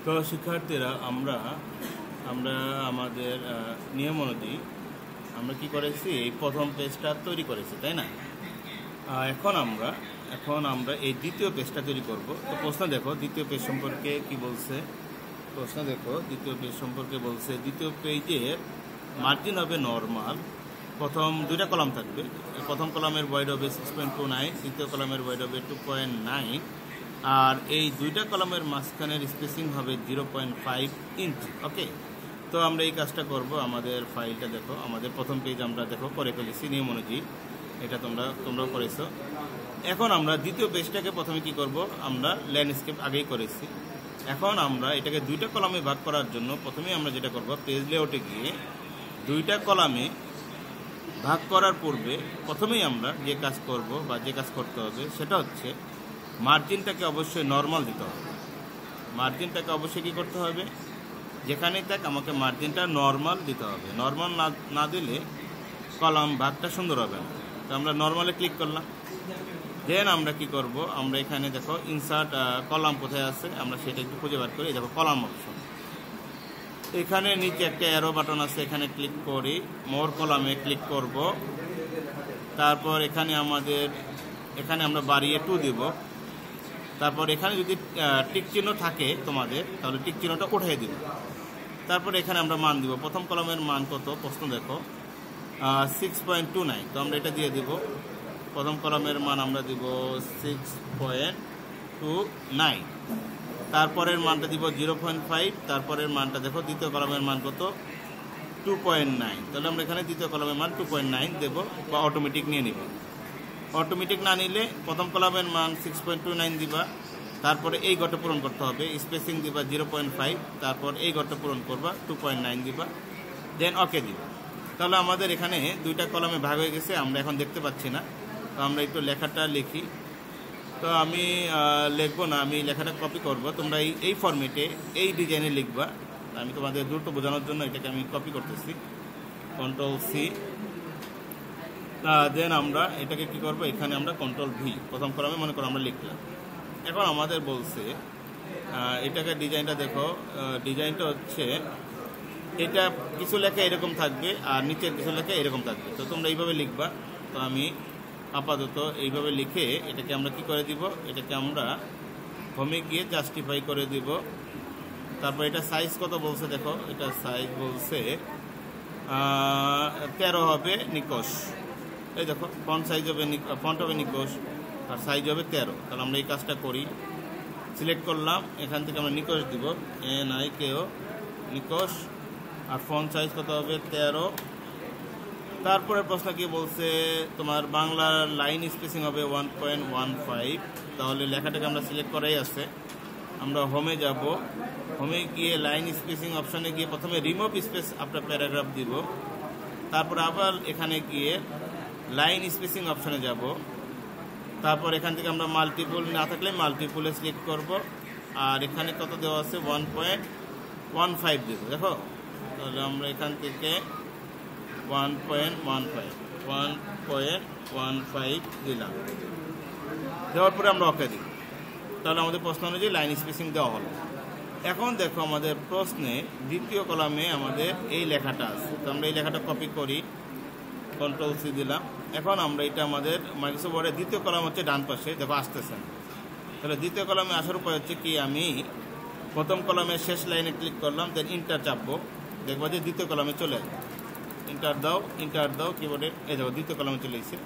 তো শিক্ষার্থীরা আমরা আমরা আমাদের নিয়ম অনুযায়ী আমরা কি করেছি, এই প্রথম পেজটা তৈরি করেছি, তাই না? এখন আমরা এই দ্বিতীয় পেজটা তৈরি করব। তো প্রশ্ন দেখো দ্বিতীয় পেজ সম্পর্কে কি বলছে। দ্বিতীয় পেজ সম্পর্কে বলছে দ্বিতীয় পেজের মার্জিন হবে নর্মাল। প্রথম দুইটা কলাম থাকবে। প্রথম কলামের ওয়াইড হবে 6.29, দ্বিতীয় কলামের ওয়াইড হবে 2.9, আর এই দুইটা কলামের মাঝখানের স্পেসিং হবে 0.5 ইঞ্চি। ওকে, তো আমরা এই কাজটা করব। আমাদের ফাইলটা দেখো, আমাদের প্রথম পেজ আমরা দেখো করে ফেলেছি নিয়ম অনুযায়ী। এটা তোমরাও করেছো। এখন আমরা দ্বিতীয় পেজটাকে প্রথমে কি করব, আমরা ল্যান্ডস্কেপ আগেই করেছি। এখন আমরা এটাকে দুইটা কলামে ভাগ করার জন্য প্রথমেই আমরা যেটা করব, পেজ লেআউটে গিয়ে দুইটা কলামে ভাগ করার পূর্বে প্রথমেই আমরা যে কাজ করব বা যে কাজ করতে হবে সেটা হচ্ছে মার্জিনটাকে অবশ্যই নর্মাল দিতে হবে। মার্জিনটাকে অবশ্যই কী করতে হবে, যেখানেই থাক আমাকে মার্জিনটা নর্মাল দিতে হবে। নর্মাল না দিলে কলাম ভাগটা সুন্দর হবে না। তো আমরা নর্মালে ক্লিক করলাম। দেন আমরা কি করব, আমরা এখানে দেখো ইনসার্ট কলাম কোথায় আছে আমরা সেটা একটু খুঁজে বার করি। দেখো কলাম অপশন, এখানে নিচে একটা অ্যারো বাটন আছে, এখানে ক্লিক করি, মোর কলামে ক্লিক করব। তারপর এখানে আমরা বাড়িয়ে 2 দিব। তারপর এখানে যদি টিক চিহ্ন থাকে তোমাদের, তাহলে টিক চিহ্নটা উঠিয়ে দিব। তারপর এখানে আমরা মান দিব। প্রথম কলামের মান কত, প্রশ্ন দেখো 6.29, তো আমরা এটা দিয়ে দিব। প্রথম কলামের মান আমরা দিব 6.29, তারপরের মানটা দিব 0.5, তারপরের মানটা দেখো দ্বিতীয় কলামের মান কত 2.9, তাহলে আমরা এখানে দ্বিতীয় কলামের মান 2.9 দেব, বা অটোমেটিক নিয়ে নিব। অটোমেটিক না নিলে প্রথম কলামের মান 6.29 দিবা, তারপরে এই ঘরটা পূরণ করতে হবে, স্পেসিং দিবা 0.5, তারপর এই ঘরটা পূরণ করবা 2.9 দিবা, দেন ওকে দিবা। তাহলে আমাদের এখানে দুইটা কলামে ভাগ হয়ে গেছে, আমরা এখন দেখতে পাচ্ছি না। তো আমরা একটু লেখাটা লিখি। তো আমি লিখবো না, আমি লেখাটা কপি করব। তোমরা এই ফরম্যাটে এই ডিজাইনে লিখবা। আমি তোমাদের দ্রুত বোঝানোর জন্য এটাকে আমি কপি করতেছি, Ctrl+C। দেন আমরা এটাকে কি করব, এখানে আমরা Ctrl+V, প্রথম কলামে মনে করো আমরা লিখলাম। এখন আমাদের বলছে এটাকে ডিজাইনটা দেখো, ডিজাইনটা হচ্ছে এটা কিছু লেখা এরকম থাকবে আর নিচের কিছু লেখা এরকম থাকবে। তো তোমরা এইভাবে লিখবা। তো আমি আপাতত এইভাবে লিখে এটাকে আমরা কি করে দিব, এটাকে আমরা হোমে গিয়ে জাস্টিফাই করে দিব। তারপর এটা সাইজ কত বলছে দেখো, এটা সাইজ বলছে 13 হবে নিকোষ। এই দেখো ফন্ট হবে নিকোষ আর সাইজ হবে 13। তাহলে আমরা এই কাজটা করি, সিলেক্ট করলাম, এখান থেকে আমরা নিকোষ দিব, NIKO নিকোষ, আর ফন্ট সাইজ কত হবে 13। তারপরে প্রশ্ন কি বলছে, তোমার বাংলার লাইন স্পেসিং হবে 1.15। তাহলে লেখাটাকে আমরা সিলেক্ট করাই আছে। আমরা হোমে যাব, হোমে গিয়ে লাইন স্পেসিং অপশানে গিয়ে প্রথমে রিমুভ স্পেস আফটার প্যারাগ্রাফ দিব। তারপর আবার এখানে গিয়ে লাইন স্পেসিং অপশানে যাব। তারপর এখান থেকে আমরা মাল্টিপুল না থাকলে মাল্টিপুলে সিলেক্ট করব, আর এখানে কত দেওয়া আছে 1.15 দেবো। দেখো, তাহলে আমরা এখান থেকে 1.15 দিলাম। দেওয়ার পরে আমরা ওকে দিই। তাহলে আমাদের প্রশ্ন অনুযায়ী লাইন স্পেসিং দেওয়া হলো। এখন দেখো আমাদের প্রশ্নে দ্বিতীয় কলামে আমাদের এই লেখাটা আছে। তো আমরা এই লেখাটা কপি করি, Ctrl+C দিলাম। এখন আমরা এটা আমাদের মাইক্রোসফট ওয়ার্ডের দ্বিতীয় কলাম হচ্ছে ডান পাশে, দেখো আসতেছে। তাহলে দ্বিতীয় কলামে আসার উপায় হচ্ছে কি, আমি প্রথম কলামের শেষ লাইনে ক্লিক করলাম, দেন ইন্টার চাপবো, দেখবো যে দ্বিতীয় কলামে চলে আসবে। ইন্টার দাও কিবোর্ডে, এই দেখো দ্বিতীয় কলামে চলে এসেছে।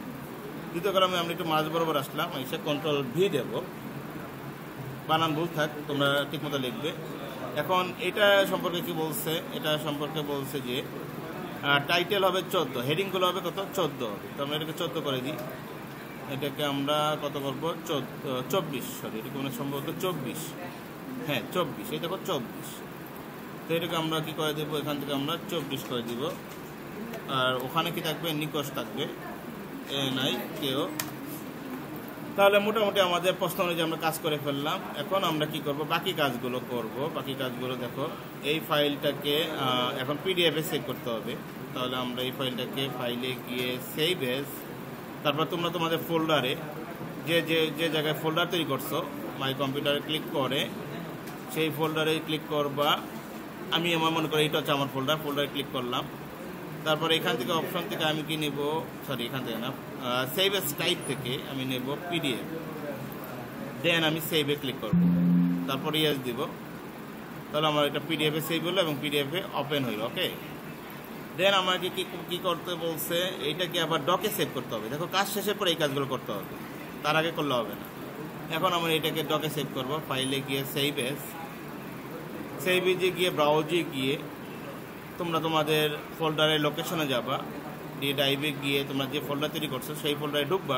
দ্বিতীয় কলামে আমরা একটু মাঝ বরাবর আসলাম, এসে Ctrl+V দেব। বানান ভুল থাক, তোমরা ঠিকমতো লিখবে। এখন এটা সম্পর্কে কি বলছে, এটা সম্পর্কে বলছে যে টাইটেল হবে 14, হেডিংগুলো হবে কত 14 হবে। তো আমরা এটাকে 14 করে দিই। এটাকে আমরা কত করবো 24, সরি এটাকে মানে সম্ভবত 24, হ্যাঁ 24, এই দেখো 24। তো এটাকে আমরা কি করে দেবো, এখান থেকে আমরা 24 করে দিব। আর ওখানে কি থাকবে, নিকোষ থাকবে, NIKO। তাহলে মোটামুটি আমাদের প্রশ্ন অনুযায়ী আমরা কাজ করে ফেললাম। এখন আমরা কি করব, বাকি কাজগুলো করব। বাকি কাজগুলো দেখো, এই ফাইলটাকে এখন PDF-এ সেভ করতে হবে। তাহলে আমরা এই ফাইলটাকে ফাইলে গিয়ে সেভ এজ, তারপর তোমরা তোমাদের ফোল্ডারে যে জায়গায় ফোল্ডার তৈরি করছো, মাই কম্পিউটারে ক্লিক করে সেই ফোল্ডারে ক্লিক করবা। আমি আমার মনে করি এটা হচ্ছে আমার ফোল্ডারে ক্লিক করলাম। তারপরে এখান থেকে অপশন থেকে আমি কি নেব, সরি এখান থেকে না, সেভ এস টাইপ থেকে আমি নেব পিডিএফ। দেন আমি সেভে ক্লিক করব, তারপরে ইয়েস দিব। তাহলে আমার এটা পিডিএফে সেভ হলো এবং পিডিএফে ওপেন হইল। ওকে, দেন আমাকে কি করতে বলছে, এইটাকে আবার ডকে সেভ করতে হবে। দেখো কাজ শেষের পরে এই কাজগুলো করতে হবে, তার আগে করলে হবে না। এখন আমরা এটাকে ডকে সেভ করব। ফাইলে গিয়ে সেভে গিয়ে ব্রাউজে গিয়ে তোমরা তোমাদের ফোল্ডারের লোকেশনে যাবা, ডি ড্রাইভে গিয়ে তোমরা যে ফোল্ডার তৈরি করছো সেই ফোল্ডারে ঢুকবা।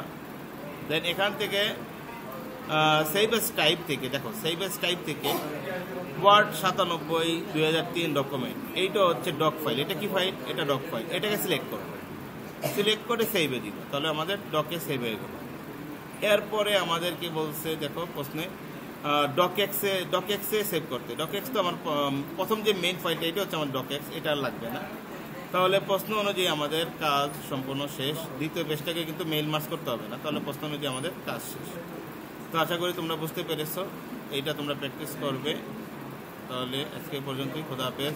দেন এখান থেকে সেভ এস টাইপ থেকে, দেখো সেভ এস টাইপ থেকে ওয়ার্ড 97/2003 ডকুমেন্ট, এইটা হচ্ছে ডক ফাইল। এটা কি ফাইল? এটা ডক ফাইল। এটাকে সিলেক্ট করবো, সিলেক্ট করে সেভে দিব। তাহলে আমাদের ডকে সেভ হয়ে গেল। এরপরে আমাদেরকে বলছে, দেখো প্রশ্নে ডকএক্সে সেভ করতে। ডকএক্স তো আমার প্রথম যে মেইন ফাইলটা, এটা হচ্ছে আমার ডকএক্স, এটা আর লাগবে না। তাহলে প্রশ্ন অনুযায়ী আমাদের কাজ সম্পূর্ণ শেষ। দ্বিতীয় পেজটাকে কিন্তু মেইল মার্জ করতে হবে না, তাহলে প্রশ্ন অনুযায়ী আমাদের কাজ শেষ। তো আশা করি তোমরা বুঝতে পেরেছো, এইটা তোমরা প্র্যাকটিস করবে। তাহলে আজকে পর্যন্তই, খোদা হাফেজ।